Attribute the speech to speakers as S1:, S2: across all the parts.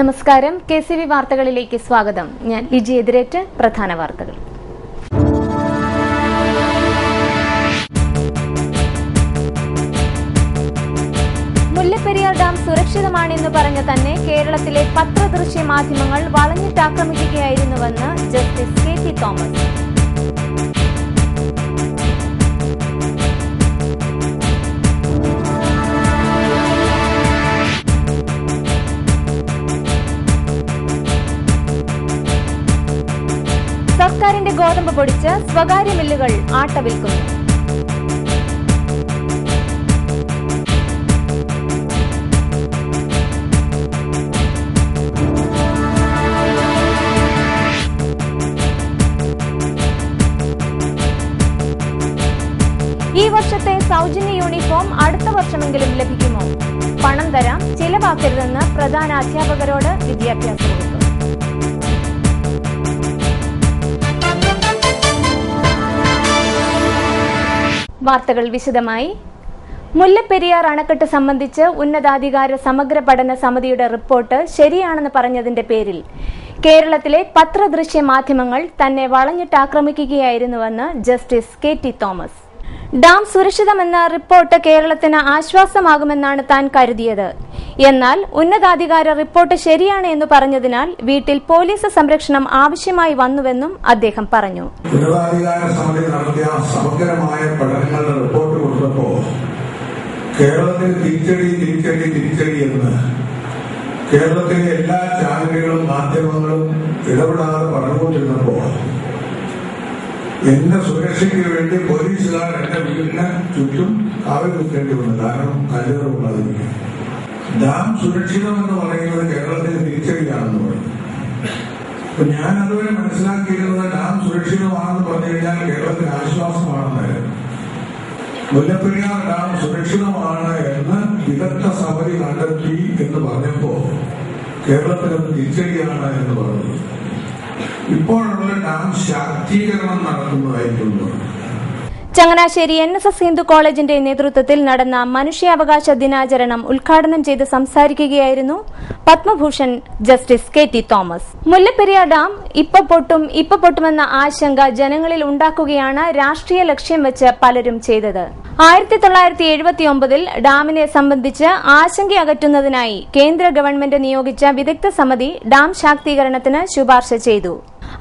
S1: നമസ്കാരം. KCV വാർത്തകളിലേക്ക് സ്വാഗതം. ഞാൻ ലിജി എതിരേറ്റ്. പ്രധാന വാർത്തകൾ. മുല്ലപ്പെരിയാർ ഡാം സുരക്ഷിതമാണെന്ന് പറഞ്ഞ തന്നെ കേരളത്തിലെ പത്രദൃശ്യ മാധ്യമങ്ങൾ വളഞ്ഞിട്ടാക്രമിക്കുകയായിരുന്നുവെന്ന് ജസ്റ്റിസ് KT തോമസ്. സർക്കാരിന്റെ ഗോതമ്പ് പൊടിച്ച് സ്വകാര്യ മില്ലുകൾ ആട്ട വിൽക്കുന്നു. ഈ വർഷത്തെ സൗജന്യ യൂണിഫോം അടുത്ത വർഷമെങ്കിലും ലഭിക്കുമോ? പണം തരാം, ചിലവാക്കരുതെന്ന് പ്രധാന അധ്യാപകരോട് വിദ്യാഭ്യാസ വകുപ്പ്. വാർത്തകൾ വിശദമായി. മുല്ലപ്പെരിയാർ അണക്കെട്ട് സംബന്ധിച്ച് ഉന്നതാധികാര സമഗ്ര പഠന സമിതിയുടെ റിപ്പോർട്ട് ശരിയാണെന്ന് പറഞ്ഞതിന്റെ പേരിൽ കേരളത്തിലെ പത്രദൃശ്യ മാധ്യമങ്ങൾ തന്നെ വളഞ്ഞിട്ടാക്രമിക്കുകയായിരുന്നുവെന്ന് ജസ്റ്റിസ് KT തോമസ്. ഡാം സുരക്ഷിതമെന്ന റിപ്പോർട്ട് കേരളത്തിന് ആശ്വാസമാകുമെന്നാണ് താൻ കരുതിയത്. എന്നാൽ ഉന്നതാധികാര റിപ്പോർട്ട് ശരിയാണ് എന്ന് പറഞ്ഞതിനാൽ വീട്ടിൽ പോലീസ് സംരക്ഷണം ആവശ്യമായി വന്നുവെന്നും അദ്ദേഹം പറഞ്ഞു.
S2: ഉന്നതാധികാര സമിതി നടത്തിയ സമഗ്രമായ പഠനങ്ങളുടെ റിപ്പോർട്ട് കൊടുത്തപ്പോൾ കേരളത്തിൽ തിരിച്ചടി എന്ന് കേരളത്തിലെ എല്ലാ ചാനലുകളും മാധ്യമങ്ങളും ഇടപെടാതെ പറഞ്ഞുകൊണ്ടിരുന്നപ്പോൾ എന്റെ സുരക്ഷയ്ക്ക് വേണ്ടി പോലീസുകാർ എന്റെ വീടിന് ചുറ്റും കാവൽ നിൽക്കേണ്ടി വന്നു. കാരണം കല്ലുകളുള്ളതിന് ഡാം സുരക്ഷിതമെന്ന് പറയുന്നത് കേരളത്തിന് തിരിച്ചടിയാണെന്ന് പറഞ്ഞു. അപ്പൊ ഞാൻ അതുവരെ മനസ്സിലാക്കിയിരുന്നത് ഡാം സുരക്ഷിതമാണെന്ന് പറഞ്ഞു കഴിഞ്ഞാൽ കേരളത്തിന് ആശ്വാസമാണെന്നായിരുന്നു. മുല്ലപ്പെരിയാർ ഡാം സുരക്ഷിതമാണ് എന്ന് വിദഗ്ധ സമിതി കണ്ടെത്തി എന്ന് പറഞ്ഞപ്പോ കേരളത്തിന് തിരിച്ചടിയാണ് എന്ന് പറഞ്ഞു. ഇപ്പോഴുള്ള ഡാം ശാക്തീകരണം നടത്തുന്നതായിട്ടുണ്ട്.
S1: ചങ്ങനാശ്ശേരി NSS ഹിന്ദു കോളേജിന്റെ നേതൃത്വത്തിൽ നടന്ന മനുഷ്യാവകാശ ദിനാചരണം ഉദ്ഘാടനം ചെയ്ത് സംസാരിക്കുകയായിരുന്നു Padma Bhushan justice KT Thomas. Mullaperiyar dam ഇപ്പൊ പൊട്ടുമെന്ന ആശങ്ക ജനങ്ങളിൽ ഉണ്ടാക്കുകയാണ് രാഷ്ട്രീയ ലക്ഷ്യം വെച്ച് പലരും ചെയ്തത്. 1979 ഡാമിനെ സംബന്ധിച്ച് ആശങ്ക അകറ്റുന്നതിനായി കേന്ദ്ര ഗവൺമെന്റ് നിയോഗിച്ച വിദഗ്ധ സമിതി ഡാം ശാക്തീകരണത്തിന് ശുപാർശ ചെയ്തു.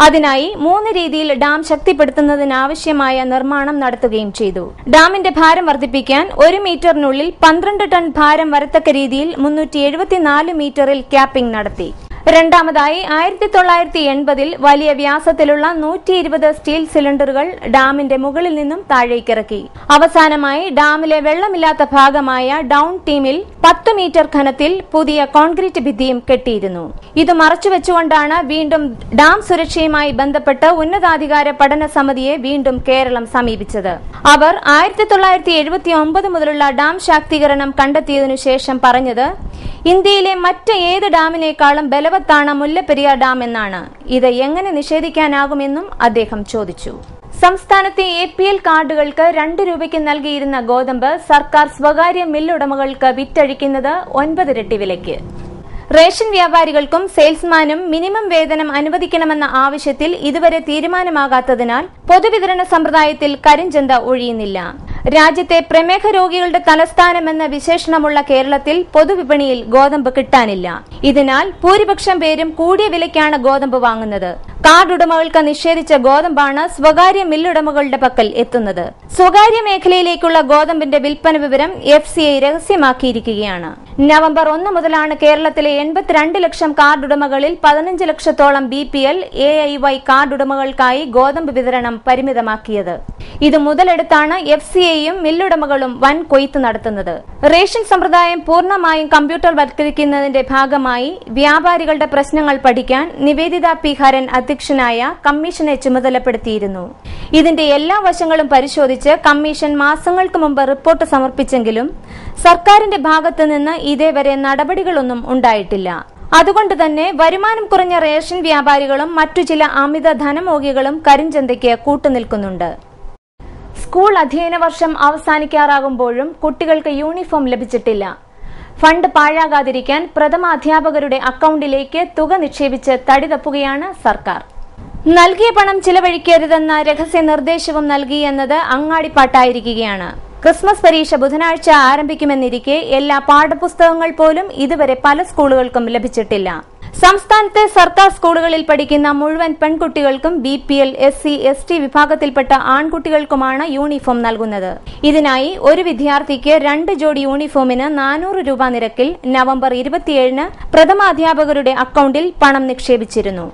S1: അതിനായി 3 രീതിയിൽ ഡാം ശക്തിപ്പെടുത്തുന്നതിനാവശ്യമായ നിർമ്മാണം നടത്തുകയും ചെയ്തു. ഡാമിന്റെ ഭാരം വർദ്ധിപ്പിക്കാൻ 1 മീറ്ററിനുള്ളിൽ 12 ടൺ ഭാരം വരത്തക്ക രീതിയിൽ 374 മീറ്ററിൽ ക്യാപ്പിംഗ് നടത്തി. രണ്ടാമതായി 1980 വലിയ വ്യാസത്തിലുള്ള 120 സ്റ്റീൽ സിലിണ്ടറുകൾ ഡാമിന്റെ മുകളിൽ നിന്നും താഴേക്കിറക്കി. അവസാനമായി ഡാമിലെ വെള്ളമില്ലാത്ത ഭാഗമായ ഡൌൺ ടീമിൽ 10 മീറ്റർ ഘനത്തിൽ പുതിയ കോൺക്രീറ്റ് ഭിത്തിയും കെട്ടിയിരുന്നു. ഇത് മറച്ചുവെച്ചുകൊണ്ടാണ് വീണ്ടും ഡാം സുരക്ഷയുമായി ബന്ധപ്പെട്ട് ഉന്നതാധികാര പഠന സമിതിയെ വീണ്ടും കേരളം സമീപിച്ചത്. അവർ 1979 മുതലുള്ള ഡാം ശാക്തീകരണം കണ്ടെത്തിയതിനു ശേഷം പറഞ്ഞത് ഇന്ത്യയിലെ മറ്റ് ഏത് ഡാമിനേക്കാളും ബലവത്താണ് മുല്ലപ്പെരിയാർ ഡാം എന്നാണ്. ഇത് എങ്ങനെ നിഷേധിക്കാനാകുമെന്നും അദ്ദേഹം ചോദിച്ചു. സംസ്ഥാനത്തെ APL കാർഡുകൾക്ക് 2 രൂപയ്ക്ക് നൽകിയിരുന്ന ഗോതമ്പ് സർക്കാർ സ്വകാര്യ മില്ലുടമകൾക്ക് വിറ്റഴിക്കുന്നത് 9 ഇരട്ടി വിലയ്ക്ക്. റേഷൻ വ്യാപാരികൾക്കും സെയിൽസ്മാനും മിനിമം വേതനം അനുവദിക്കണമെന്ന ആവശ്യത്തിൽ ഇതുവരെ തീരുമാനമാകാത്തതിനാൽ പൊതുവിതരണ സമ്പ്രദായത്തിൽ കരിഞ്ചന്ത ഒഴിയുന്നില്ല. രാജ്യത്തെ പ്രമേഹ രോഗികളുടെ തലസ്ഥാനമെന്ന വിശേഷണമുള്ള കേരളത്തിൽ പൊതുവിപണിയിൽ ഗോതമ്പ് കിട്ടാനില്ല. ഇതിനാൽ ഭൂരിപക്ഷം പേരും കൂടിയ വിലയ്ക്കാണ് ഗോതമ്പ് വാങ്ങുന്നത്. കാർഡ് ഉടമകൾക്ക് നിഷേധിച്ച ഗോതമ്പാണ് സ്വകാര്യ മില്ലുടമകളുടെ പക്കൽ എത്തുന്നത്. സ്വകാര്യ മേഖലയിലേക്കുള്ള ഗോതമ്പിന്റെ വിൽപ്പന വിവരം FCI രഹസ്യമാക്കിയിരിക്കുകയാണ്. നവംബർ 1 മുതലാണ് കേരളത്തിലെ 82 ലക്ഷം കാർഡ് ഉടമകളിൽ 15 ലക്ഷത്തോളം BPL AIY കാർഡ് ഉടമകൾക്കായി ഗോതമ്പ് വിതരണം പരിമിതമാക്കിയത്. ഇത് മുതലെടുത്താണ് FCIയും മില്ലുടമകളും വൻ കൊയ്ത്ത് നടത്തുന്നത്. റേഷൻ സമ്പ്രദായം പൂർണ്ണമായും കമ്പ്യൂട്ടർ വൽക്കരിക്കുന്നതിന്റെ ഭാഗമായി വ്യാപാരികളുടെ പ്രശ്നങ്ങൾ പഠിക്കാൻ നിവേദിത P. ഹരൻ അധ്യക്ഷനായ കമ്മീഷനെ ചുമതലപ്പെടുത്തിയിരുന്നു. ഇതിന്റെ എല്ലാ വശങ്ങളും പരിശോധിച്ച് കമ്മീഷൻ മാസങ്ങൾക്ക് മുമ്പ് റിപ്പോർട്ട് സമർപ്പിച്ചെങ്കിലും സർക്കാരിന്റെ ഭാഗത്തുനിന്ന് ഇതേവരെ നടപടികളൊന്നും ഉണ്ടായിട്ടില്ല. അതുകൊണ്ട് തന്നെ വരുമാനം കുറഞ്ഞ റേഷൻ വ്യാപാരികളും മറ്റു ചില അമിത ധനമോഹികളും കരിഞ്ചന്തയ്ക്ക് കൂട്ടുനിൽക്കുന്നുണ്ട്. സ്കൂൾ അധ്യയന വർഷം അവസാനിക്കാറാകുമ്പോഴും കുട്ടികൾക്ക് യൂണിഫോം ലഭിച്ചിട്ടില്ല. ഫണ്ട് പാഴാകാതിരിക്കാൻ പ്രഥമ അധ്യാപകരുടെ അക്കൌണ്ടിലേക്ക് തുക നിക്ഷേപിച്ച് തടി തപ്പുകയാണ് സർക്കാർ. നൽകിയ പണം ചിലവഴിക്കരുതെന്ന രഹസ്യ നിർദ്ദേശവും നൽകിയെന്നത് അങ്ങാടിപ്പാട്ടായിരിക്കുകയാണ്. ക്രിസ്മസ് പരീക്ഷ ബുധനാഴ്ച ആരംഭിക്കുമെന്നിരിക്കെ എല്ലാ പാഠപുസ്തകങ്ങൾ പോലും ഇതുവരെ പല സ്കൂളുകൾക്കും ലഭിച്ചിട്ടില്ല. സംസ്ഥാനത്തെ സർക്കാർ സ്കൂളുകളിൽ പഠിക്കുന്ന മുഴുവൻ പെൺകുട്ടികൾക്കും BPL, SC, ST വിഭാഗത്തിൽപ്പെട്ട ആൺകുട്ടികൾക്കുമാണ് യൂണിഫോം നൽകുന്നത്. ഇതിനായി ഒരു വിദ്യാർത്ഥിക്ക് 2 ജോഡി യൂണിഫോമിന് 400 രൂപ നിരക്കിൽ നവംബർ 27-ന് പ്രഥമാധ്യാപകരുടെ അക്കൌണ്ടിൽ പണം നിക്ഷേപിച്ചിരുന്നു.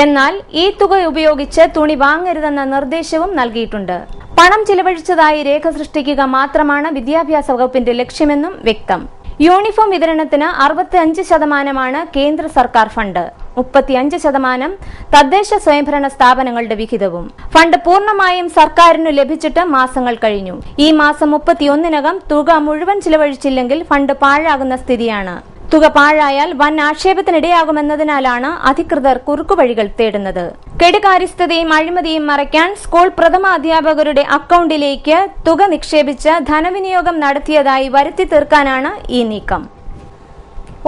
S1: എന്നാൽ ഈ തുക ഉപയോഗിച്ച് തുണി വാങ്ങരുതെന്ന നിർദ്ദേശവും നൽകിയിട്ടുണ്ട്. പണം ചിലവഴിച്ചതായി രേഖ സൃഷ്ടിക്കുക മാത്രമാണ് വിദ്യാഭ്യാസ വകുപ്പിന്റെ ലക്ഷ്യമെന്നും വ്യക്തം. യൂണിഫോം വിതരണത്തിന് 65% കേന്ദ്ര സർക്കാർ ഫണ്ട്, 35% തദ്ദേശ സ്വയംഭരണ സ്ഥാപനങ്ങളുടെ വിഹിതവും. ഫണ്ട് പൂർണ്ണമായും സർക്കാരിനു ലഭിച്ചിട്ട് മാസങ്ങൾ കഴിഞ്ഞു. ഈ മാസം 31-നകം തുക മുഴുവൻ ചിലവഴിച്ചില്ലെങ്കിൽ ഫണ്ട് പാഴാകുന്ന സ്ഥിതിയാണ്. തുക പാഴായാൽ വൻ ആക്ഷേപത്തിനിടയാകുമെന്നതിനാലാണ് അധികൃതർ കുറുക്കുവഴികൾ തേടുന്നത്. കെടുകാര്യസ്ഥതയും അഴിമതിയും മറയ്ക്കാൻ സ്കൂൾ പ്രഥമ അധ്യാപകരുടെ അക്കൌണ്ടിലേക്ക് തുക നിക്ഷേപിച്ച് ധനവിനിയോഗം നടത്തിയതായി വരുത്തി തീർക്കാനാണ് ഈ നീക്കം.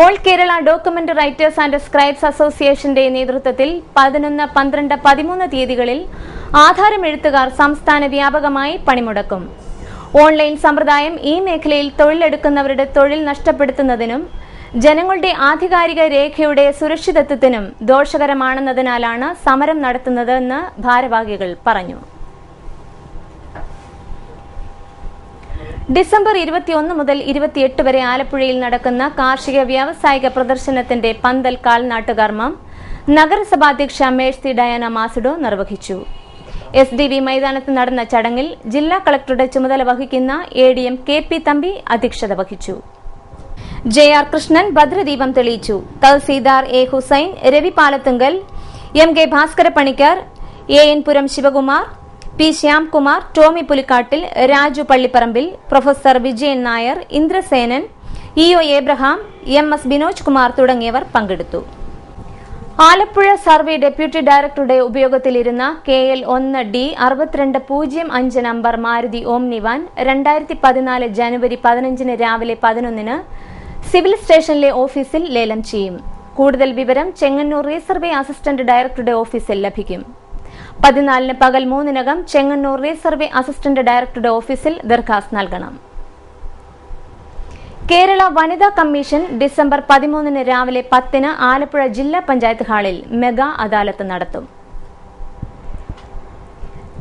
S1: All Kerala document writers and scribes അസോസിയേഷന്റെ നേതൃത്വത്തിൽ 11, 12, 13 തീയതികളിൽ ആധാരം എഴുത്തുകാർ സംസ്ഥാന വ്യാപകമായി പണിമുടക്കും. ഓൺലൈൻ സമ്പ്രദായം ഈ മേഖലയിൽ തൊഴിലെടുക്കുന്നവരുടെ തൊഴിൽ നഷ്ടപ്പെടുത്തുന്നതിനും ജനങ്ങളുടെ ആധികാരിക രേഖയുടെ സുരക്ഷിതത്വത്തിനും ദോഷകരമാണെന്നതിനാലാണ് സമരം നടത്തുന്നതെന്ന് ഭാരവാഹികൾ പറഞ്ഞു. ഡിസംബർ 21 മുതൽ 28 വരെ ആലപ്പുഴയിൽ നടക്കുന്ന കാർഷിക വ്യാവസായിക പ്രദർശനത്തിന്റെ പന്തൽ കാൽനാട്ടുകർമ്മം നഗരസഭാധ്യക്ഷ മേഴ്സി ഡയാന മാസിഡോ നിർവഹിച്ചു. SDV മൈതാനത്ത് നടന്ന ചടങ്ങിൽ ജില്ലാ കളക്ടറുടെ ചുമതല വഹിക്കുന്ന ADM KP തമ്പി അധ്യക്ഷത വഹിച്ചു. JR കൃഷ്ണൻ ഭദ്രദീപം തെളിയിച്ചു. Tahsildar A Hussain, Ravi Palathunkal, MK Bhaskara Panicker, AN Puram Sivakumar, P Shyamkumar, Tomy Pulikkattil, Raju Pallipparambil, professor Vijayan Nair, Indrasenan, EO Abraham, MS Binoj Kumar തുടങ്ങിയവർ പങ്കെടുത്തു. ആലപ്പുഴ സർവേ ഡെപ്യൂട്ടി ഡയറക്ടറുടെ ഉപയോഗത്തിലിരുന്ന KL 1D 6205 number Maruti Omni van 2014 ജനുവരി 15 രാവിലെ 11-ന് സിവിൽ സ്റ്റേഷനിലെ ഓഫീസിൽ ലേലം ചെയ്യും. കൂടുതൽ വിവരം ചെങ്ങന്നൂർ റീസർവേ അസിസ്റ്റന്റ് ഡയറക്ടറുടെ ഓഫീസിൽ ലഭിക്കും. 14-ന് പകൽ 3-നകം ചെങ്ങന്നൂർ റീസർവേ അസിസ്റ്റന്റ് ഡയറക്ടറുടെ ഓഫീസിൽ ദർഖാസ്ത് നൽകണം. കേരള വനിതാ കമ്മീഷൻ ഡിസംബർ 13-ന് രാവിലെ 10-ന് ആലപ്പുഴ ജില്ലാ പഞ്ചായത്ത് ഹാളിൽ മെഗാ അദാലത്ത് നടത്തും.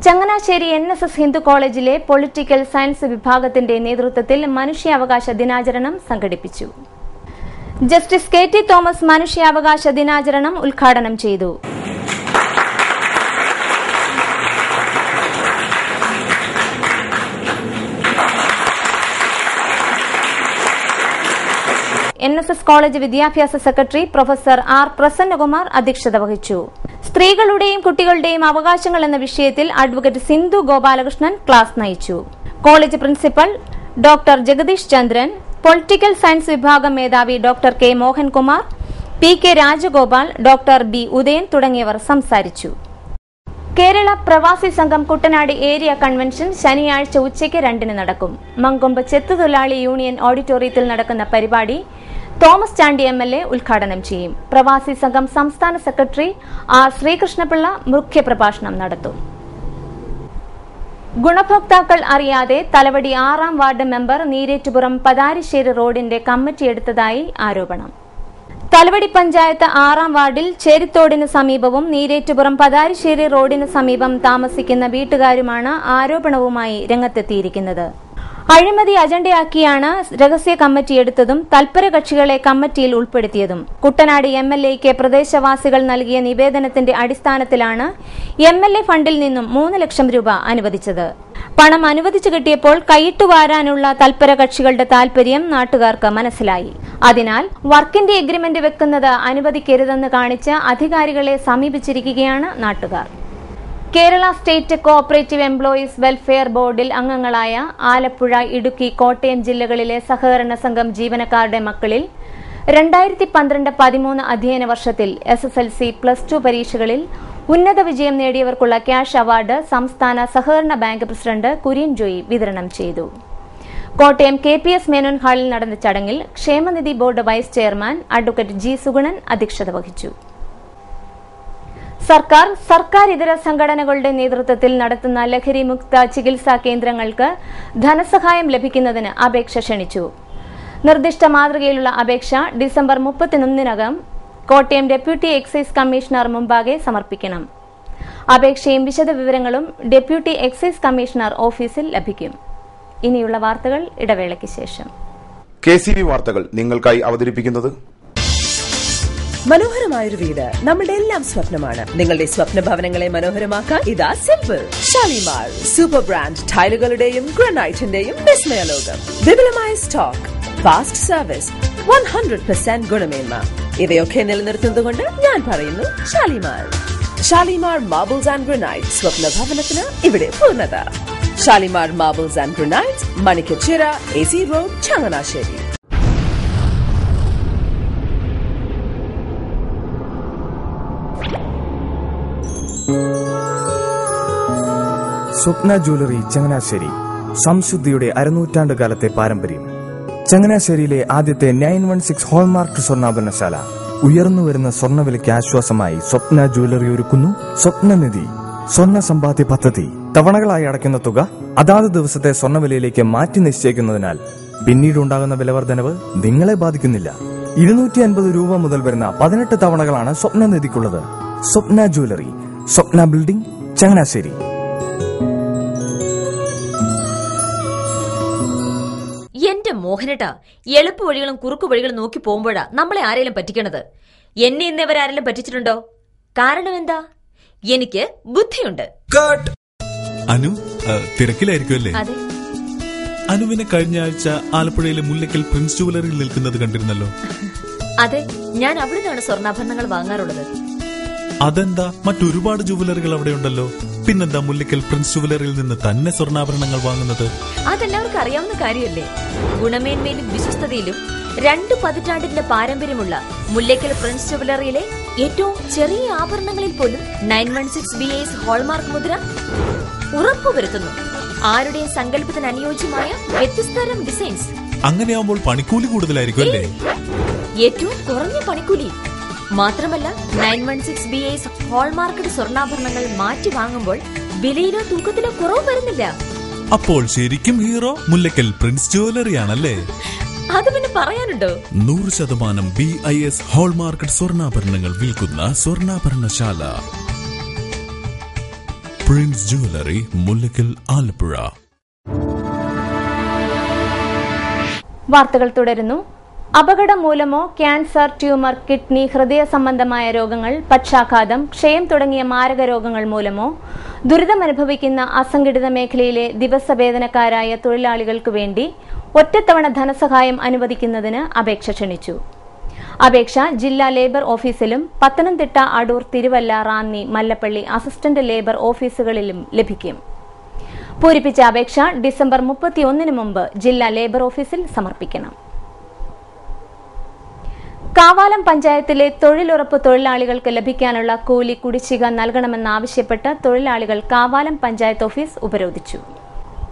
S1: ചങ്ങനാശ്ശേരി NSS ഹിന്ദു കോളേജിലെ പൊളിറ്റിക്കൽ സയൻസ് വിഭാഗത്തിന്റെ നേതൃത്വത്തിൽ മനുഷ്യാവകാശ ദിനാചരണം സംഘടിപ്പിച്ചു. ജസ്റ്റിസ് KT തോമസ് മനുഷ്യാവകാശ ദിനാചരണം ഉദ്ഘാടനം ചെയ്തു. NSS കോളേജ് വിദ്യാഭ്യാസ സെക്രട്ടറി പ്രൊഫസർ R പ്രസന്നകുമാർ അധ്യക്ഷത വഹിച്ചു. സ്ത്രീകളുടെയും കുട്ടികളുടെയും അവകാശങ്ങൾ എന്ന വിഷയത്തിൽ അഡ്വക്കേറ്റ് സിന്ധു ഗോപാലകൃഷ്ണൻ ക്ലാസ് നയിച്ചു. കോളേജ് പ്രിൻസിപ്പൽ ഡോക്ടർ ജഗദീഷ് ചന്ദ്രൻ, പൊളിറ്റിക്കൽ സയൻസ് വിഭാഗം മേധാവി doctor K Mohankumar, PK Rajagopal, doctor B Udayan തുടങ്ങിയവർ സംസാരിച്ചു. കേരള പ്രവാസി സംഘം കുട്ടനാട് ഏരിയ കൺവെൻഷൻ ശനിയാഴ്ച ഉച്ചയ്ക്ക് 2-ന് നടക്കും. മങ്കൊമ്പ് ചെത്തുതൊഴിലാളി യൂണിയൻ ഓഡിറ്റോറിയത്തിൽ നടക്കുന്ന പരിപാടി തോമസ് ചാണ്ടി MLA ഉദ്ഘാടനം ചെയ്യും. പ്രവാസി സംഘം സംസ്ഥാന സെക്രട്ടറി R ശ്രീകൃഷ്ണപിള്ള മുഖ്യപ്രഭാഷണം നടത്തും. ഗുണഭോക്താക്കൾ അറിയാതെ തലവടി 6-ാം വാർഡ് മെമ്പർ നീരേറ്റുപുറം പതാരിശ്ശേരി റോഡിന്റെ കമ്മിറ്റി എടുത്തതായി ആരോപണം. തലവടി പഞ്ചായത്ത് 6-ാം വാർഡിൽ ചേരിത്തോടിന് സമീപവും നീരേറ്റുപുറം പതാരിശ്ശേരി റോഡിന് സമീപം താമസിക്കുന്ന വീട്ടുകാരുമാണ് ആരോപണവുമായി രംഗത്തെത്തിയിരിക്കുന്നത്. അഴിമതി അജണ്ടയാക്കിയാണ് രഹസ്യ കമ്മിറ്റി എടുത്തതും തൽപര കക്ഷികളെ കമ്മിറ്റിയിൽ ഉൾപ്പെടുത്തിയതും. കുട്ടനാട് MLAയ്ക്ക് പ്രദേശവാസികൾ നൽകിയ നിവേദനത്തിന്റെ അടിസ്ഥാനത്തിലാണ് MLA ഫണ്ടിൽ നിന്നും 3 ലക്ഷം രൂപ അനുവദിച്ചത്. പണം അനുവദിച്ചു കിട്ടിയപ്പോൾ കൈയിട്ടുവാരാനുള്ള തൽപര കക്ഷികളുടെ താൽപര്യം നാട്ടുകാർക്ക് മനസ്സിലായി. അതിനാൽ വർക്കിന്റെ എഗ്രിമെന്റ് വെക്കുന്നത് അനുവദിക്കരുതെന്ന് കാണിച്ച് അധികാരികളെ സമീപിച്ചിരിക്കുകയാണ് നാട്ടുകാർ. Kerala state cooperative employees welfare ബോർഡിൽ അംഗങ്ങളായ ആലപ്പുഴ, ഇടുക്കി, കോട്ടയം ജില്ലകളിലെ സഹകരണ സംഘം ജീവനക്കാരുടെ മക്കളിൽ 2012-13 അധ്യയന വർഷത്തിൽ SSLC, +2 പരീക്ഷകളിൽ ഉന്നത വിജയം നേടിയവർക്കുള്ള ക്യാഷ് അവാർഡ് സംസ്ഥാന സഹകരണ ബാങ്ക് പ്രസിഡന്റ് കുര്യൻ ജോയി വിതരണം ചെയ്തു. കോട്ടയം KPS മേനോൻ ഹാളിൽ നടന്ന ചടങ്ങിൽ ക്ഷേമനിധി board vice chairman advocate G. Sugunan അധ്യക്ഷത വഹിച്ചു. സർക്കാർ ഇതര സംഘടനകളുടെ നേതൃത്വത്തിൽ നടത്തുന്ന ലഹരി മുക്ത ചികിത്സാ കേന്ദ്രങ്ങൾക്ക് ധനസഹായം ലഭിക്കുന്നതിന് അപേക്ഷ ക്ഷണിച്ചു. നിർദ്ദിഷ്ട മാതൃകയിലുള്ള അപേക്ഷ ഡിസംബർ 31-നകം കോട്ടയം ഡെപ്യൂട്ടി എക്സൈസ് കമ്മീഷണർ മുമ്പാകെ സമർപ്പിക്കണം. അപേക്ഷയും വിശദവിവരങ്ങളും ഡെപ്യൂട്ടി എക്സൈസ് കമ്മീഷണർ ഓഫീസിൽ ലഭിക്കും. ഇനിയുള്ള വാർത്തകൾ ഇടവേളയ്ക്ക് ശേഷം.
S3: KCV വാർത്തകൾ നിങ്ങൾക്കായി അവതരിപ്പിക്കുന്നത്
S4: മനോഹരമായൊരു വീട് നമ്മുടെ എല്ലാം സ്വപ്നമാണ്. നിങ്ങളുടെ സ്വപ്ന ഭവനങ്ങളെ മനോഹരമാക്കാൻ ഇതാ സിമ്പിൾ. ഷാലിമാർ സൂപ്പർ ബ്രാൻഡ് ടൈലുകളുടെയും ഗ്രാനൈറ്റിന്റെയും വിസ്മയ ലോകം. വിപുലമായ സ്റ്റോക്ക്, ഫാസ്റ്റ് സർവീസ്, 100% ഗുണമേന്മ ഇവയൊക്കെ നിലനിർത്തുന്നതുകൊണ്ട് ഞാൻ പറയുന്നു Shalimar. Shalimar marbles and granite, സ്വപ്ന ഭവനത്തിന് ഇവിടെ പൂർണ്ണത. Shalimar marbles and granite, Manikkachira, AC road, Changanassery.
S5: Swapna jewellery Changanassery, സംശുദ്ധിയുടെ അരനൂറ്റാണ്ട് കാലത്തെ പാരമ്പര്യം. ചങ്ങനാശ്ശേരിയിലെ ആദ്യത്തെ 916 ഹോൾമാർക്ക് സ്വർണ്ണാഭരണശാല. ഉയർന്നുവരുന്ന സ്വർണ്ണവിലയ്ക്ക് ആശ്വാസമായി സ്വപ്ന ജ്വല്ലറി ഒരുക്കുന്നു സ്വപ്നനിധി സ്വർണ്ണ സമ്പാദ്യ പദ്ധതി. തവണകളായി അടയ്ക്കുന്ന തുക അതാത് ദിവസത്തെ സ്വർണ്ണവിലയിലേക്ക് മാറ്റി നിശ്ചയിക്കുന്നതിനാൽ പിന്നീടുണ്ടാകുന്ന വിലവർദ്ധനവ് നിങ്ങളെ ബാധിക്കുന്നില്ല. 250 രൂപ മുതൽ വരുന്ന 18 തവണകളാണ് സ്വപ്നനിധിക്കുള്ളത്. സ്വപ്ന ജ്വല്ലറി, സ്വപ്ന ബിൽഡിംഗ്, ചങ്ങനാശ്ശേരി.
S6: എന്റെ മോഹനേട്ടാ, എളുപ്പ വഴികളും കുറുക്കു വഴികളും നോക്കി പോകുമ്പോഴാ നമ്മളെ ആരെങ്കിലും പറ്റിക്കണത്. എന്നെ ഇന്നേവരാരെങ്കിലും പറ്റിച്ചിട്ടുണ്ടോ? കാരണം എന്താ? എനിക്ക് ബുദ്ധിയുണ്ട്.
S7: അനു തിരക്കിലായിരിക്കുമല്ലേ?
S6: അതെ.
S7: അനുവിനെ കഴിഞ്ഞ ആഴ്ച ആലപ്പുഴയിലെ മുല്ലക്കൽ പ്രിൻസ് ജുവലറിയിൽ നിൽക്കുന്നത് കണ്ടിരുന്നല്ലോ.
S6: അതെ, ഞാൻ അവിടെ നിന്നാണ് സ്വർണ്ണാഭരണങ്ങൾ വാങ്ങാറുള്ളത്.
S7: അതെന്താ, മറ്റൊരുപാട് ജുവലറികൾ അവിടെ ഉണ്ടല്ലോ. പിന്നെന്താ മുല്ലക്കൽ പ്രിൻസ് ജുവലറിയിൽ നിന്ന് തന്നെ സ്വർണ്ണാഭരണങ്ങൾ വാങ്ങുന്നത്?
S6: അതെല്ലാവർക്കും അറിയാവുന്ന കാര്യമല്ലേ. ഗുണമേന്മയിലും വിശ്വസ്തതയിലും 2 പതിറ്റാണ്ടിന്റെ പാരമ്പര്യമുള്ള മുല്ലക്കൽ പ്രിൻസ് ജുവലറിയിലെ ഏറ്റവും ചെറിയ ആഭരണങ്ങളിൽ പോലും 916 BIS ഹോൾമാർക്ക് മുദ്ര ഉറപ്പുവരുത്തുന്നു. ആരുടെയും സങ്കല്പത്തിന് അനുയോജ്യമായ വ്യത്യസ്തതരം ഡിസൈൻസ്.
S7: അങ്ങനെയാവുമ്പോൾ പണിക്കൂലി കൂടുതലായിരിക്കും അല്ലേ?
S6: ഏറ്റവും കുറഞ്ഞ പണിക്കൂലി. മാത്രമല്ല 916 BIS ഹോൾമാർക്കഡ് സ്വർണ്ണാഭരണങ്ങൾ മാറ്റി വാങ്ങുമ്പോൾ വിലയിലോ തൂക്കത്തിലോ കുറവ് വരുന്നില്ല.
S7: അപ്പോൾ ശരിക്കും ഹീറോ മുല്ലക്കൽ പ്രിൻസ് ജുവലറിയാണല്ലേ?
S6: അത് പിന്നെ പറയാനുണ്ടോ?
S7: 100% BIS ഹോൾമാർക്കഡ് സ്വർണ്ണാഭരണങ്ങൾ വിൽക്കുന്ന സ്വർണ്ണാഭരണശാല പ്രിൻസ് ജുവലറി, മുല്ലക്കൽ, ആലപ്പുഴ.
S1: വാർത്തകൾ തുടരുന്നു. അപകടം മൂലമോ ക്യാൻസർ, ട്യൂമർ, കിഡ്നി, ഹൃദയ സംബന്ധമായ രോഗങ്ങൾ, പക്ഷാഘാതം, ക്ഷയം തുടങ്ങിയ മാരക രോഗങ്ങൾ മൂലമോ ദുരിതമനുഭവിക്കുന്ന അസംഘടിത മേഖലയിലെ ദിവസവേതനക്കാരായ തൊഴിലാളികൾക്ക് വേണ്ടി ഒറ്റത്തവണ ധനസഹായം അനുവദിക്കുന്നതിന് അപേക്ഷ ക്ഷണിച്ചു. അപേക്ഷ ജില്ലാ ലേബർ ഓഫീസിലും പത്തനംതിട്ട, അടൂർ, തിരുവല്ല, റാന്നി, മല്ലപ്പള്ളി അസിസ്റ്റന്റ് ലേബർ ഓഫീസുകളിലും ലഭിക്കും. പൂരിപ്പിച്ച അപേക്ഷ ഡിസംബർ 31-ന് മുമ്പ് ജില്ലാ ലേബർ ഓഫീസിൽ സമർപ്പിക്കണം. കാവാലം പഞ്ചായത്തിലെ തൊഴിലുറപ്പ് തൊഴിലാളികൾക്ക് ലഭിക്കാനുള്ള കൂലി കുടിശ്ശിക നൽകണമെന്നാവശ്യപ്പെട്ട് തൊഴിലാളികൾ കാവാലം പഞ്ചായത്ത് ഓഫീസ് ഉപരോധിച്ചു.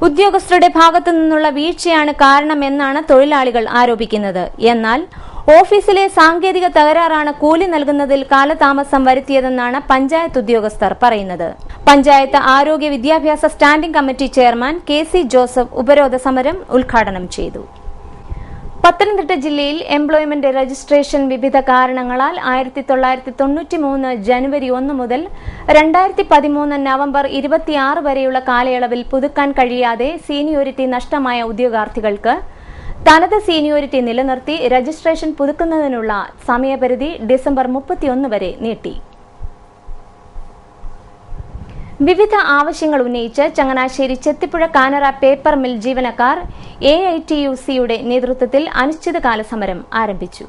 S1: ഉദ്യോഗസ്ഥരുടെ ഭാഗത്തു നിന്നുള്ള വീഴ്ചയാണ് കാരണമെന്നാണ് തൊഴിലാളികൾ ആരോപിക്കുന്നത്. എന്നാൽ ഓഫീസിലെ സാങ്കേതിക തകരാറാണ് കൂലി നൽകുന്നതിൽ കാലതാമസം വരുത്തിയതെന്നാണ് പഞ്ചായത്ത് ഉദ്യോഗസ്ഥർ പറയുന്നത്. പഞ്ചായത്ത് ആരോഗ്യ വിദ്യാഭ്യാസ standing committee chairman KC Joseph ഉപരോധ സമരം ഉദ്ഘാടനം ചെയ്തു. പത്തനംതിട്ട ജില്ലയിൽ എംപ്ലോയ്മെന്റ് രജിസ്ട്രേഷൻ വിവിധ കാരണങ്ങളാൽ 1993 ജനുവരി 1 മുതൽ 2013 നവംബർ 26 വരെയുള്ള കാലയളവിൽ പുതുക്കാൻ കഴിയാതെ സീനിയോറിറ്റി നഷ്ടമായ ഉദ്യോഗാർത്ഥികൾക്ക് തനത് സീനിയോറിറ്റി നിലനിർത്തി രജിസ്ട്രേഷൻ പുതുക്കുന്നതിനുള്ള സമയപരിധി ഡിസംബർ 31 വരെ നീട്ടി. വിവിധ ആവശ്യങ്ങൾ ഉന്നയിച്ച് ചങ്ങനാശ്ശേരി ചെത്തിപ്പുഴ കാനറ പേപ്പർ മിൽ ജീവനക്കാർ AITUCയുടെ നേതൃത്വത്തിൽ അനിശ്ചിതകാല സമരം ആരംഭിച്ചു.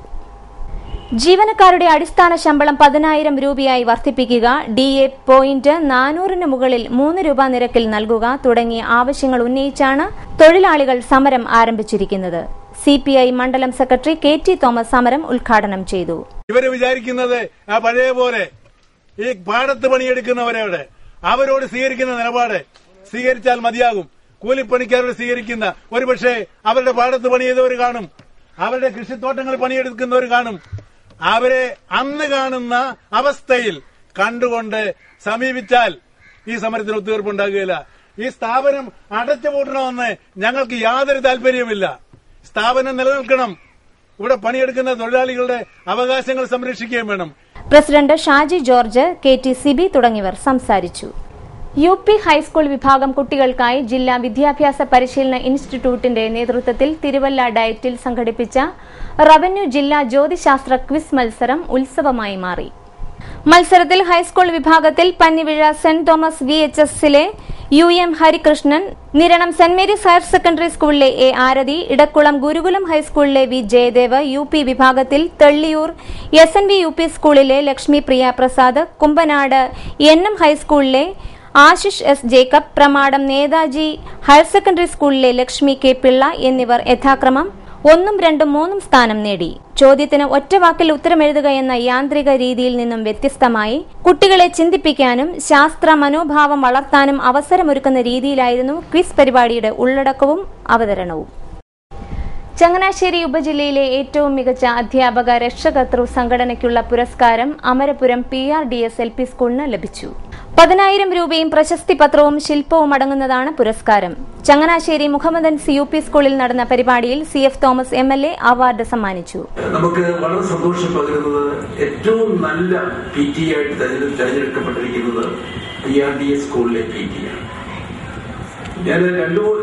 S1: ജീവനക്കാരുടെ അടിസ്ഥാന ശമ്പളം 10,000 രൂപയായി വർദ്ധിപ്പിക്കുക, DA പോയിന്റ് 400-ന് മുകളിൽ 3 രൂപ നിരക്കിൽ നൽകുക തുടങ്ങിയ ആവശ്യങ്ങൾ ഉന്നയിച്ചാണ് തൊഴിലാളികൾ സമരം ആരംഭിച്ചിരിക്കുന്നത്. CPI മണ്ഡലം സെക്രട്ടറി KT തോമസ് സമരം ഉദ്ഘാടനം ചെയ്തു.
S8: ഇവര് വിചാരിക്കുന്നത് പഴയ പോലെ ഈ പാടത്ത് പണിയെടുക്കുന്നവരോട് അവരോട് സ്വീകരിക്കുന്ന നിലപാട് സ്വീകരിച്ചാൽ മതിയാകും. കൂലിപ്പണിക്കാരോട് സ്വീകരിക്കുന്ന, ഒരുപക്ഷെ അവരുടെ പാടത്ത് പണി ചെയ്തവർ കാണും, അവരുടെ കൃഷിത്തോട്ടങ്ങൾ പണിയെടുക്കുന്നവർ കാണും. അവരെ അന്ന് കാണുന്ന അവസ്ഥയിൽ കണ്ടുകൊണ്ട് സമീപിച്ചാൽ ഈ സമരത്തിന് ഒത്തുതീർപ്പുണ്ടാകുകയില്ല. ഈ സ്ഥാപനം അടച്ചുപൂട്ടണമെന്ന് ഞങ്ങൾക്ക് യാതൊരു താല്പര്യവുമില്ല. സ്ഥാപനം നിലനിൽക്കണം. ഇവിടെ പണിയെടുക്കുന്ന തൊഴിലാളികളുടെ അവകാശങ്ങൾ സംരക്ഷിക്കുകയും വേണം.
S1: President Shaji George, KT Sibi തുടങ്ങിയവർ സംസാരിച്ചു. UP ഹൈസ്കൂൾ വിഭാഗം കുട്ടികൾക്കായി ജില്ലാ വിദ്യാഭ്യാസ പരിശീലന ഇൻസ്റ്റിറ്റ്യൂട്ടിന്റെ നേതൃത്വത്തിൽ തിരുവല്ല ഡയറ്റിൽ സംഘടിപ്പിച്ച റവന്യൂ ജില്ലാ ജ്യോതിശാസ്ത്ര ക്വിസ് മത്സരം ഉത്സവമായി മാറി. മത്സരത്തിൽ ഹൈസ്കൂൾ വിഭാഗത്തിൽ പന്നിവിഴ സെന്റ് തോമസ് VHSലെ UM Harikrishnan, Niranam saint Mary's higher secondary സ്കൂളിലെ A ആരതി, ഇടക്കുളം ഗുരുകുലം ഹൈസ്കൂളിലെ V ജയദേവ്, UP വിഭാഗത്തിൽ തെള്ളിയൂർ SNV UP സ്കൂളിലെ ലക്ഷ്മി പ്രിയ പ്രസാദ്, കുമ്പനാട് NM ഹൈസ്കൂളിലെ Ashish S Jacob, Pramadam Netaji higher secondary സ്കൂളിലെ ലക്ഷ്മി K പിള്ള എന്നിവർ യഥാക്രമം 1, 2, 3 സ്ഥാനം നേടി. ചോദ്യത്തിന് ഒറ്റവാക്കിൽ ഉത്തരമെഴുതുക എന്ന യാന്ത്രിക രീതിയിൽ നിന്നും വ്യത്യസ്തമായി കുട്ടികളെ ചിന്തിപ്പിക്കാനും ശാസ്ത്ര മനോഭാവം വളർത്താനും അവസരമൊരുക്കുന്ന രീതിയിലായിരുന്നു ക്വിസ് പരിപാടിയുടെ ഉള്ളടക്കവും അവതരണവും. ചങ്ങനാശ്ശേരി ഉപജില്ലയിലെ ഏറ്റവും മികച്ച അധ്യാപക രക്ഷകർതൃ സംഘടനയ്ക്കുള്ള പുരസ്കാരം അമരപുരം PRDS LP സ്കൂളിന് ലഭിച്ചു. 10,000 രൂപയും പ്രശസ്തി പത്രവും ശില്പവും അടങ്ങുന്നതാണ് പുരസ്കാരം. ചങ്ങനാശ്ശേരി മുഹമ്മദൻസ് UP സ്കൂളിൽ നടന്ന പരിപാടിയിൽ CF തോമസ് MLA അവാർഡ് സമ്മാനിച്ചു.
S9: നമുക്ക് വളരെ സന്തോഷം പകരുന്നത് ഏറ്റവും നല്ല PT ആയിട്ട് തെരഞ്ഞെടുക്കപ്പെട്ടിരിക്കുന്നത് PRDS സ്കൂളിലെ PT ആണ്. ഞാൻ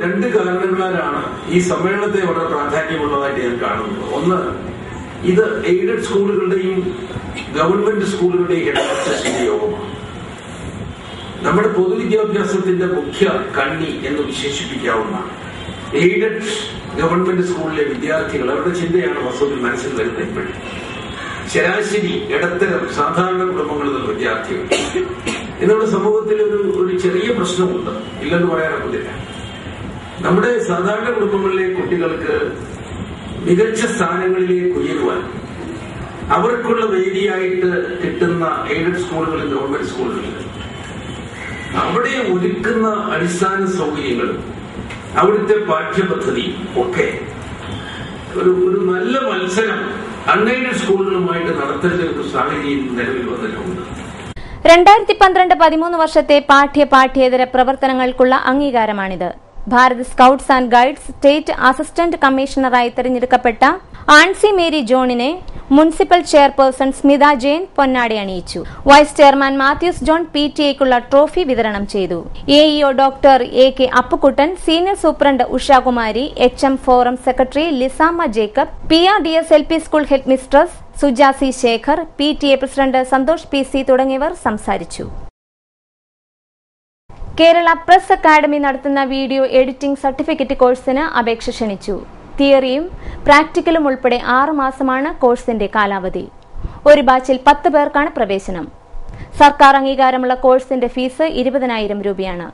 S9: രണ്ട് കാരണങ്ങളാലാണ് ഈ സമ്മേളനത്തെ വളരെ പ്രാധാന്യമുള്ളതായിട്ട് ഞാൻ കാണുന്നത്. ഒന്ന്, ഇത് എയ്ഡഡ് സ്കൂളുകളുടെയും ഗവൺമെന്റ് സ്കൂളുകളുടെയും ഹെഡ്മാസ്റ്റേഴ്സിന്റെ യോഗമാണ്. നമ്മുടെ പൊതുവിദ്യാഭ്യാസത്തിന്റെ മുഖ്യ കണ്ണി എന്ന് വിശേഷിപ്പിക്കാവുന്നതാണ്. എയ്ഡഡ് ഗവൺമെന്റ് സ്കൂളിലെ വിദ്യാർത്ഥികൾ, അവരുടെ ചിന്തയാണ് വസ്തുവിൽ മനസ്സിൽ വരുന്നത്. എപ്പോഴും ശരാശരി ഇടത്തരം സാധാരണ കുടുംബങ്ങളിൽ നിന്ന് വിദ്യാർത്ഥികൾ നമ്മുടെ സമൂഹത്തിൽ ഒരു ചെറിയ പ്രശ്നമുണ്ട്, ഇല്ലെന്ന് പറയാനൊക്കില്ല. നമ്മുടെ സാധാരണ കുടുംബങ്ങളിലെ കുട്ടികൾക്ക് മികച്ച സ്ഥാനങ്ങളിലേക്ക് ഉയരുവാൻ അവർക്കുള്ള വേദിയായിട്ട് കിട്ടുന്ന എയ്ഡഡ് സ്കൂളുകളിൽ, ഗവൺമെന്റ് സ്കൂളുകളിൽ അവിടെ ഒരുക്കുന്ന അടിസ്ഥാന സൗകര്യങ്ങളും അവിടുത്തെ പാഠ്യപദ്ധതിയും ഒക്കെ ഒരു നല്ല മത്സരം അൺഎയ്ഡഡ് സ്കൂളുകളുമായിട്ട് നടത്തേണ്ട ഒരു സാഹചര്യം നിലവിൽ വന്നിട്ടുണ്ട്.
S1: 2012-13 വർഷത്തെ പാഠ്യേതര പ്രവർത്തനങ്ങൾക്കുള്ള അംഗീകാരമാണിത്. Bharat scouts and guides state assistant കമ്മീഷണറായി തെരഞ്ഞെടുക്കപ്പെട്ട ആൻസി മേരി ജോണിനെ മുനിസിപ്പൽ ചെയർപേഴ്സൺ സ്മിത ജെയിൻ പൊന്നാടി അണിയിച്ചു. വൈസ് ചെയർമാൻ മാത്യൂസ് ജോൺ PTA-ക്കുള്ള ട്രോഫി വിതരണം ചെയ്തു. AEO doctor AK Appukuttan, senior superintendent Ushakumari, HM forum secretary Lisamma Jacob, PRDS LP school head mistress Sujasi Sekhar, PTA president Santhosh PC തുടങ്ങിയവർ സംസാരിച്ചു. കേരള പ്രസ് അക്കാദമി നടത്തുന്ന വീഡിയോ എഡിറ്റിംഗ് സർട്ടിഫിക്കറ്റ് കോഴ്സിന് അപേക്ഷ ക്ഷണിച്ചു. തിയറിയും പ്രാക്ടിക്കലും ഉൾപ്പെടെ 6 മാസമാണ് കോഴ്സിന്റെ കാലാവധി. ഒരു ബാച്ചിൽ 10 പേർക്കാണ് പ്രവേശനം. സർക്കാർ അംഗീകാരമുള്ള കോഴ്സിന്റെ ഫീസ് 20,000 രൂപയാണ്.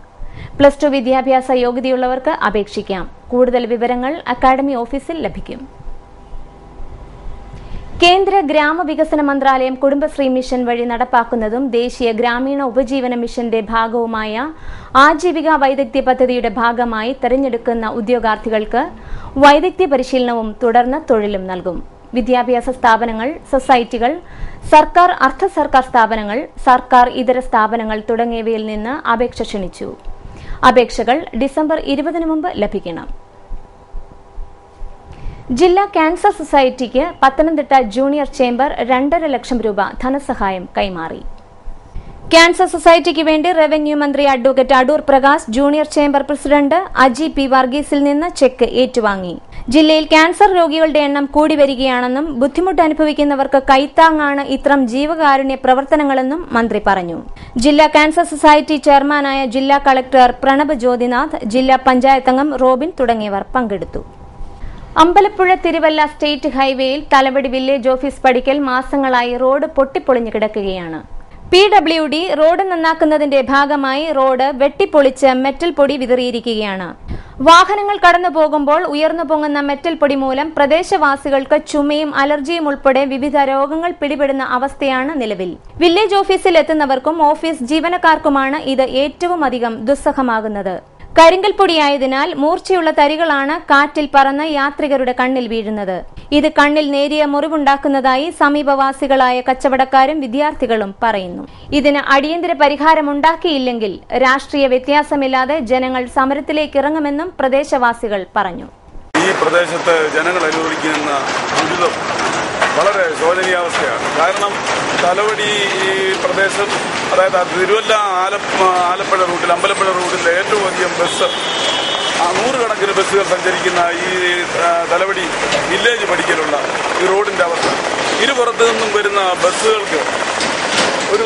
S1: +2 വിദ്യാഭ്യാസ യോഗ്യതയുള്ളവർക്ക് അപേക്ഷിക്കാം. കൂടുതൽ വിവരങ്ങൾ അക്കാദമി ഓഫീസിൽ ലഭിക്കും. കേന്ദ്ര ഗ്രാമവികസന മന്ത്രാലയം കുടുംബശ്രീ മിഷൻ വഴി നടപ്പാക്കുന്നതും ദേശീയ ഗ്രാമീണ ഉപജീവന മിഷന്റെ ഭാഗവുമായ ആജീവിക വൈദഗ്ധ്യ പദ്ധതിയുടെ ഭാഗമായി തെരഞ്ഞെടുക്കുന്ന ഉദ്യോഗാർത്ഥികൾക്ക് വൈദഗ്ധ്യ പരിശീലനവും തുടർന്ന് തൊഴിലും നൽകും. വിദ്യാഭ്യാസ സ്ഥാപനങ്ങൾ, സൊസൈറ്റികൾ, സർക്കാർ അർദ്ധ സർക്കാർ സ്ഥാപനങ്ങൾ, സർക്കാർ ഇതര സ്ഥാപനങ്ങൾ തുടങ്ങിയവയിൽ നിന്ന് അപേക്ഷ ക്ഷണിച്ചു. അപേക്ഷകൾ ഡിസംബർ 20 മുമ്പ് ലഭിക്കണം. ജില്ലാ ക്യാൻസർ സൊസൈറ്റിക്ക് പത്തനംതിട്ട ജൂനിയർ ചേംബർ 2.5 ലക്ഷം രൂപ ധനസഹായം കൈമാറി. ക്യാൻസർ സൊസൈറ്റിക്ക് വേണ്ടി റവന്യൂ മന്ത്രി advocate Adoor Prakash junior chamber president Aji P വർഗീസിൽ നിന്ന് ചെക്ക് ഏറ്റുവാങ്ങി. ജില്ലയിൽ ക്യാൻസർ രോഗികളുടെ എണ്ണം കൂടി വരികയാണെന്നും ബുദ്ധിമുട്ട് അനുഭവിക്കുന്നവർക്ക് കൈത്താങ്ങാണ് ഇത്തരം ജീവകാരുണ്യ പ്രവർത്തനങ്ങളെന്നും മന്ത്രി പറഞ്ഞു. ജില്ലാ ക്യാൻസർ സൊസൈറ്റി ചെയർമാനായ ജില്ലാ കളക്ടർ പ്രണബ് ജ്യോതിനാഥ്, ജില്ലാ പഞ്ചായത്ത് അംഗം റോബിൻ തുടങ്ങിയവർ പങ്കെടുത്തു. അമ്പലപ്പുഴ തിരുവല്ല സ്റ്റേറ്റ് ഹൈവേയിൽ തലവടി വില്ലേജ് ഓഫീസ് പടിക്കൽ മാസങ്ങളായി റോഡ് പൊട്ടിപ്പൊളിഞ്ഞു കിടക്കുകയാണ്. PWD റോഡ് നന്നാക്കുന്നതിന്റെ ഭാഗമായി റോഡ് വെട്ടിപ്പൊളിച്ച് മെറ്റൽ പൊടി വിതറിയിരിക്കുകയാണ്. വാഹനങ്ങൾ കടന്നു പോകുമ്പോൾ ഉയർന്നു പൊങ്ങുന്ന മെറ്റൽ പൊടി മൂലം പ്രദേശവാസികൾക്ക് ചുമയും അലർജിയും ഉൾപ്പെടെ വിവിധ രോഗങ്ങൾ പിടിപെടുന്ന അവസ്ഥയാണ് നിലവിൽ. വില്ലേജ് ഓഫീസിൽ എത്തുന്നവർക്കും ഓഫീസ് ജീവനക്കാർക്കുമാണ് ഇത് ഏറ്റവും അധികം ദുസ്സഹമാകുന്നത്. കരിങ്കൽ പൊടിയായതിനാൽ മൂർച്ചയുള്ള തരികളാണ് കാറ്റിൽ പറന്ന് യാത്രികരുടെ കണ്ണിൽ വീഴുന്നത്. ഇത് കണ്ണിൽ നേരിയ മുറിവുണ്ടാക്കുന്നതായി സമീപവാസികളായ കച്ചവടക്കാരും വിദ്യാർത്ഥികളും പറയുന്നു. ഇതിന് അടിയന്തര പരിഹാരമുണ്ടാക്കിയില്ലെങ്കിൽ രാഷ്ട്രീയ വ്യത്യാസമില്ലാതെ ജനങ്ങൾ സമരത്തിലേക്ക് ഇറങ്ങുമെന്നും പ്രദേശവാസികൾ പറഞ്ഞു.
S10: ഈ പ്രദേശത്ത് ജനങ്ങൾ അനുഭവിക്കുന്ന ദുരിതം വളരെ ശോചനീയാവസ്ഥയാണ്. കാരണം തലവടി ഈ പ്രദേശം, അതായത് തിരുവല്ല ആലപ്പുഴ റൂട്ടിൽ, അമ്പലപ്പുഴ റൂട്ടിൽ ഏറ്റവും അധികം ബസ്, 100 കണക്കിന് ബസ്സുകൾ സഞ്ചരിക്കുന്ന ഈ തലവടി വില്ലേജ് പഠിക്കലുള്ള ഈ റോഡിന്റെ അവസ്ഥ, ഇരുപുറത്തു നിന്നും വരുന്ന ബസ്സുകൾക്ക് ഒരു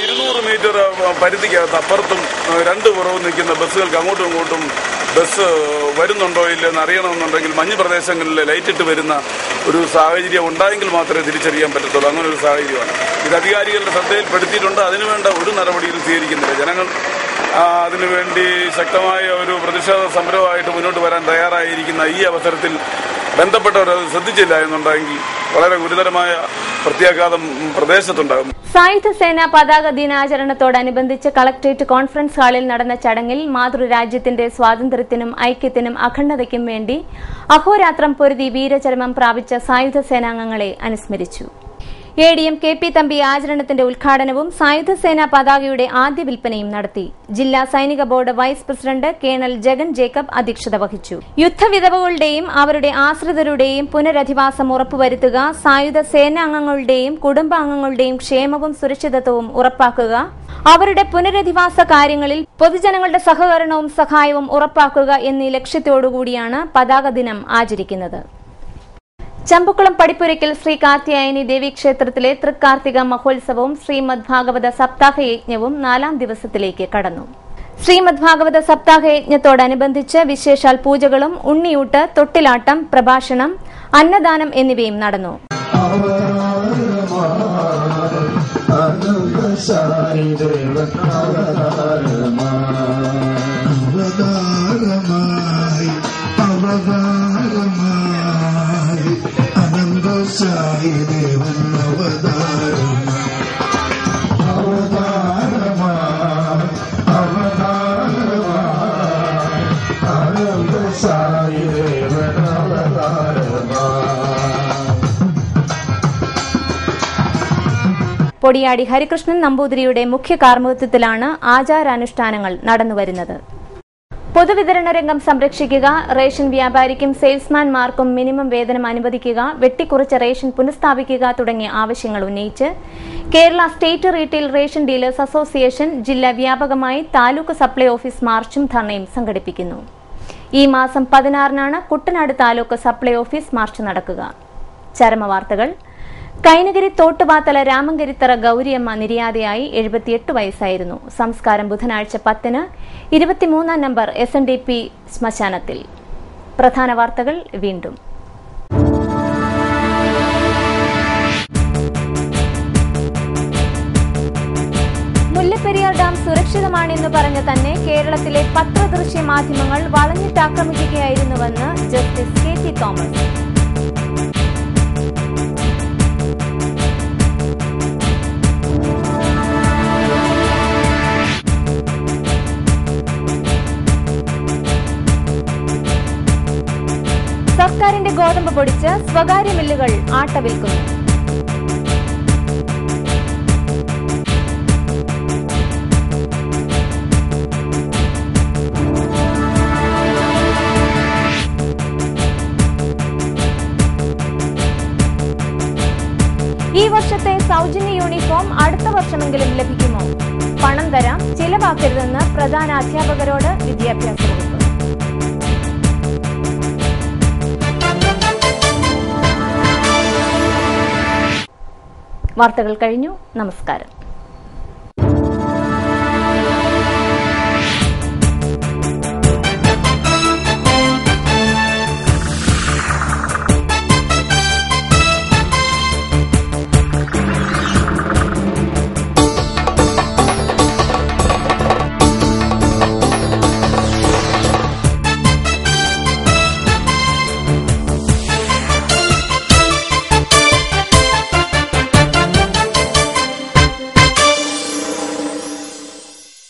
S10: 200 മീറ്റർ പരിധിക്കകത്ത് അപ്പുറത്തും 2 പുറവും നിൽക്കുന്ന ബസ്സുകൾക്ക് അങ്ങോട്ടും ഇങ്ങോട്ടും ബസ് വരുന്നുണ്ടോ ഇല്ലെന്ന് അറിയണമെന്നുണ്ടെങ്കിൽ മഞ്ഞ് പ്രദേശങ്ങളിൽ ലൈറ്റിട്ട് വരുന്ന ഒരു സാഹചര്യം ഉണ്ടായെങ്കിൽ മാത്രമേ തിരിച്ചറിയാൻ പറ്റത്തുള്ളൂ. അങ്ങനെ ഒരു സാഹചര്യമാണ്. ഇത് അധികാരികളുടെ ശ്രദ്ധയിൽപ്പെടുത്തിയിട്ടുണ്ട്. അതിനുവേണ്ട ഒരു നടപടിയും സ്വീകരിക്കുന്നില്ല. ജനങ്ങൾ അതിനുവേണ്ടി ശക്തമായ ഒരു പ്രതിഷേധ സമരമായിട്ട് മുന്നോട്ട് വരാൻ തയ്യാറായിരിക്കുന്ന ഈ അവസരത്തിൽ ബന്ധപ്പെട്ടവർ അത് ശ്രദ്ധിച്ചില്ല എന്നുണ്ടെങ്കിൽ വളരെ ഗുരുതരമായ പ്രത്യാഘാതം പ്രദേശത്തുണ്ടാകും.
S1: സായുധ സേനാ പതാക ദിനാചരണത്തോടനുബന്ധിച്ച് കളക്ടറേറ്റ് കോൺഫറൻസ് ഹാളിൽ നടന്ന ചടങ്ങിൽ മാതൃരാജ്യത്തിന്റെ സ്വാതന്ത്ര്യത്തിനും ഐക്യത്തിനും അഖണ്ഡതയ്ക്കും വേണ്ടി അഹോരാത്രം പൊരുതി വീരചരമം പ്രാപിച്ച സായുധ സേനാംഗങ്ങളെ അനുസ്മരിച്ചു. ADM KP തമ്പി ആചരണത്തിന്റെ ഉദ്ഘാടനവും സായുധ സേനാ പതാകയുടെ ആദ്യ വിൽപ്പനയും നടത്തി. ജില്ലാ സൈനിക board vice president colonel Jagan Jacob അധ്യക്ഷത വഹിച്ചു. യുദ്ധവിധവകളുടെയും അവരുടെ ആശ്രിതരുടെയും പുനരധിവാസം ഉറപ്പുവരുത്തുക, സായുധ സേനാംഗങ്ങളുടെയും കുടുംബാംഗങ്ങളുടെയും ക്ഷേമവും സുരക്ഷിതത്വവും ഉറപ്പാക്കുക, അവരുടെ പുനരധിവാസ കാര്യങ്ങളിൽ പൊതുജനങ്ങളുടെ സഹകരണവും സഹായവും ഉറപ്പാക്കുക എന്നീ ലക്ഷ്യത്തോടുകൂടിയാണ് പതാക ദിനം ആചരിക്കുന്നത്. ചമ്പക്കുളം പടിപ്പുരയ്ക്കൽ ശ്രീ കാർത്യായനി ദേവീക്ഷേത്രത്തിലെ തൃക്കാർത്തിക മഹോത്സവവും ശ്രീമദ് ഭാഗവത സപ്താഹയജ്ഞവും 4ാം ദിവസത്തിലേക്ക് കടന്നു. ശ്രീമദ് ഭാഗവത സപ്താഹയജ്ഞത്തോടനുബന്ധിച്ച് വിശേഷാൽ പൂജകളും ഉണ്ണിയൂട്ട്, തൊട്ടിലാട്ടം, പ്രഭാഷണം, അന്നദാനം എന്നിവയും നടന്നു. പൊടിയാടി ഹരികൃഷ്ണൻ നമ്പൂതിരിയുടെ മുഖ്യ കാർമ്മികത്വത്തിലാണ് ആചാരാനുഷ്ഠാനങ്ങൾ നടന്നുവരുന്നത്. പൊതുവിതരണ രംഗം സംരക്ഷിക്കുക, റേഷൻ വ്യാപാരിക്കും സെയിൽസ്മാൻമാർക്കും മിനിമം വേതനം അനുവദിക്കുക, വെട്ടിക്കുറച്ച റേഷൻ പുനഃസ്ഥാപിക്കുക തുടങ്ങിയ ആവശ്യങ്ങൾ ഉന്നയിച്ച് Kerala state retail ration dealers association ജില്ലാ വ്യാപകമായി താലൂക്ക് സപ്ലൈ ഓഫീസ് മാർച്ചും ധർണയും സംഘടിപ്പിക്കുന്നു. ഈ മാസം 16-നാണ് Kuttanad taluk supply office march നടക്കുക. ചരമവാർത്തകൾ. കൈനഗിരി തോട്ടുപാത്തല രാമങ്കരിത്തറ ഗൌരിയമ്മ നിര്യാതയായി 78 വയസ്സായിരുന്നു. സംസ്കാരം ബുധനാഴ്ച 10-ന് 23-ാം നമ്പർ SNDP ശ്മശാനത്തിൽ. പ്രധാന വാർത്തകൾ വീണ്ടും. മുല്ലപ്പെരിയാർ ഡാം സുരക്ഷിതമാണെന്ന് പറഞ്ഞ തന്നെ കേരളത്തിലെ പത്രദൃശ്യ മാധ്യമങ്ങൾ വളഞ്ഞിട്ടാക്രമിക്കുകയായിരുന്നുവെന്ന് ജസ്റ്റിസ് KT തോമസ്. സർക്കാരിന്റെ ഗോതമ്പ് പൊടിച്ച് സ്വകാര്യ മില്ലുകൾ ആട്ട വിൽക്കുന്നു. ഈ വർഷത്തെ സൗജന്യ യൂണിഫോം അടുത്ത വർഷമെങ്കിലും ലഭിക്കുമോ? പണം തരാം, ചിലവാക്കരുതെന്ന് പ്രധാന അധ്യാപകരോട് വിദ്യാഭ്യാസ വകുപ്പ്. വാർത്തകൾ കഴിഞ്ഞു. നമസ്കാരം.